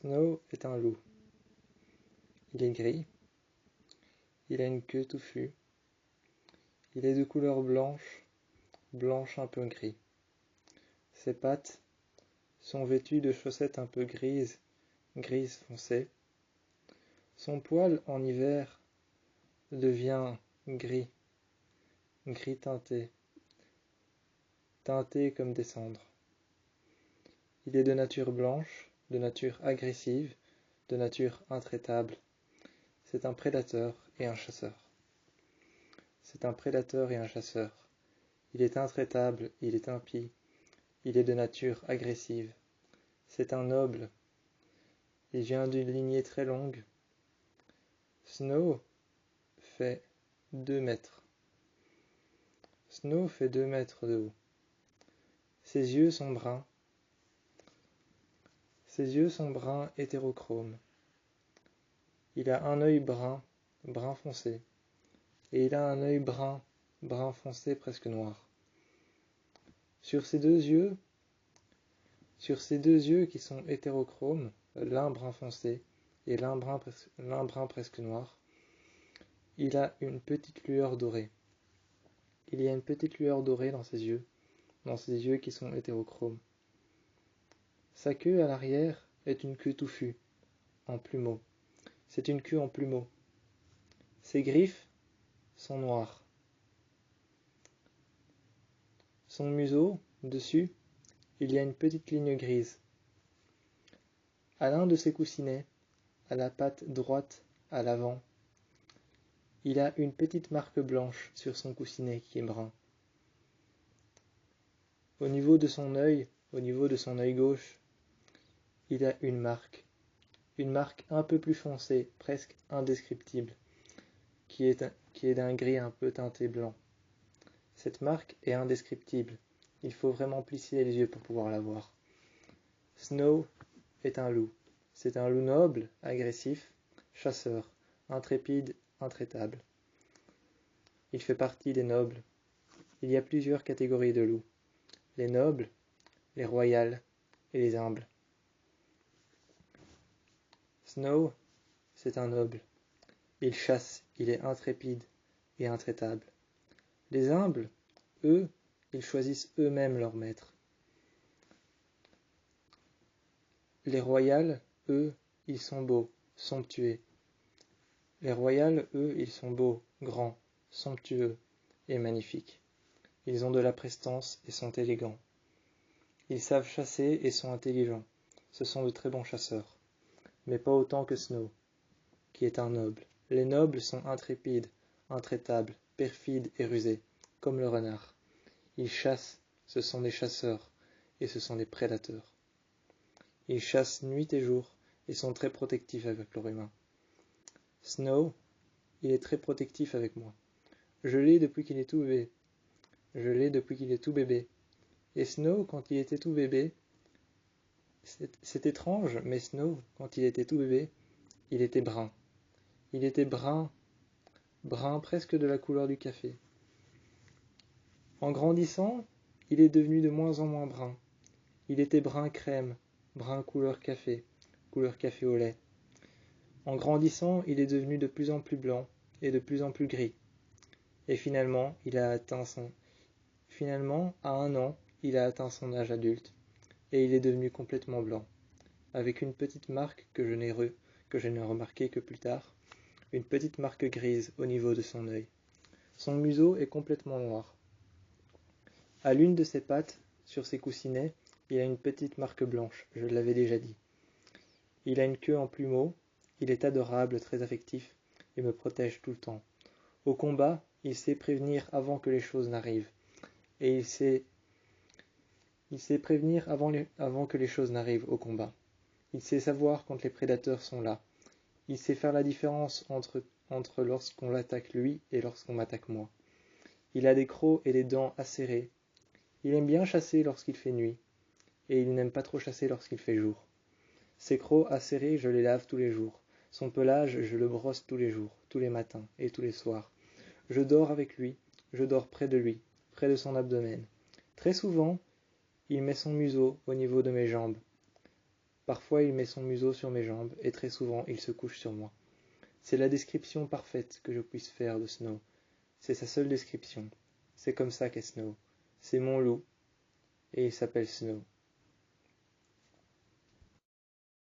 Snow est un loup. Il est gris. Il a une queue touffue. Il est de couleur blanche, blanche un peu gris. Ses pattes sont vêtues de chaussettes un peu grises, grises foncées. Son poil en hiver devient gris, gris teinté, teinté comme des cendres. Il est de nature blanche, de nature agressive, de nature intraitable. C'est un prédateur et un chasseur. C'est un prédateur et un chasseur. Il est intraitable, il est impie, il est de nature agressive. C'est un noble. Il vient d'une lignée très longue. Snow fait 2 mètres. Snow fait 2 mètres de haut. Ses yeux sont bruns. Ses yeux sont bruns hétérochromes. Il a un œil brun, brun foncé, et il a un œil brun, brun foncé presque noir. Sur ces deux yeux qui sont hétérochromes, l'un brun foncé et l'un brun presque noir, il a une petite lueur dorée. Il y a une petite lueur dorée dans ses yeux qui sont hétérochromes. Sa queue à l'arrière est une queue touffue, en plumeau. C'est une queue en plumeau. Ses griffes sont noires. Son museau, dessus, il y a une petite ligne grise. À l'un de ses coussinets, à la patte droite à l'avant, il a une petite marque blanche sur son coussinet qui est brun. Au niveau de son œil gauche, il a une marque un peu plus foncée, presque indescriptible, qui est d'un gris un peu teinté blanc. Cette marque est indescriptible, il faut vraiment plisser les yeux pour pouvoir la voir. Snow est un loup. C'est un loup noble, agressif, chasseur, intrépide, intraitable. Il fait partie des nobles. Il y a plusieurs catégories de loups. Les nobles, les royales et les humbles. Snow, c'est un noble. Il chasse, il est intrépide et intraitable. Les humbles, eux, ils choisissent eux-mêmes leur maître. Les royales, eux, ils sont beaux, somptueux. Les royales, eux, ils sont beaux, grands, somptueux et magnifiques. Ils ont de la prestance et sont élégants. Ils savent chasser et sont intelligents. Ce sont de très bons chasseurs. Mais pas autant que Snow, qui est un noble. Les nobles sont intrépides, intraitables, perfides et rusés, comme le renard. Ils chassent, ce sont des chasseurs, et ce sont des prédateurs. Ils chassent nuit et jour, et sont très protectifs avec leur humain. Snow, il est très protectif avec moi. Je l'ai depuis qu'il est tout bébé. Et Snow, quand il était tout bébé, c'est étrange, mais Snow, quand il était tout bébé, il était brun. Il était brun, brun presque de la couleur du café. En grandissant, il est devenu de moins en moins brun. Il était brun crème, brun couleur café au lait. En grandissant, il est devenu de plus en plus blanc et de plus en plus gris. Et finalement, à 1 an, il a atteint son âge adulte, et il est devenu complètement blanc, avec une petite marque que je n'ai remarqué que plus tard, une petite marque grise au niveau de son œil. Son museau est complètement noir. À l'une de ses pattes, sur ses coussinets, il a une petite marque blanche, je l'avais déjà dit. Il a une queue en plumeau, il est adorable, très affectif, et me protège tout le temps. Au combat, il sait prévenir avant que les choses n'arrivent, et il sait prévenir avant que les choses n'arrivent au combat. Il sait savoir quand les prédateurs sont là. Il sait faire la différence entre lorsqu'on l'attaque lui et lorsqu'on m'attaque moi. Il a des crocs et des dents acérées. Il aime bien chasser lorsqu'il fait nuit, et il n'aime pas trop chasser lorsqu'il fait jour. Ses crocs acérés, je les lave tous les jours. Son pelage, je le brosse tous les jours, tous les matins et tous les soirs. Je dors avec lui, je dors près de lui, près de son abdomen. Très souvent, il met son museau au niveau de mes jambes. Parfois il met son museau sur mes jambes, et très souvent il se couche sur moi. C'est la description parfaite que je puisse faire de Snow. C'est sa seule description. C'est comme ça qu'est Snow. C'est mon loup, et il s'appelle Snow.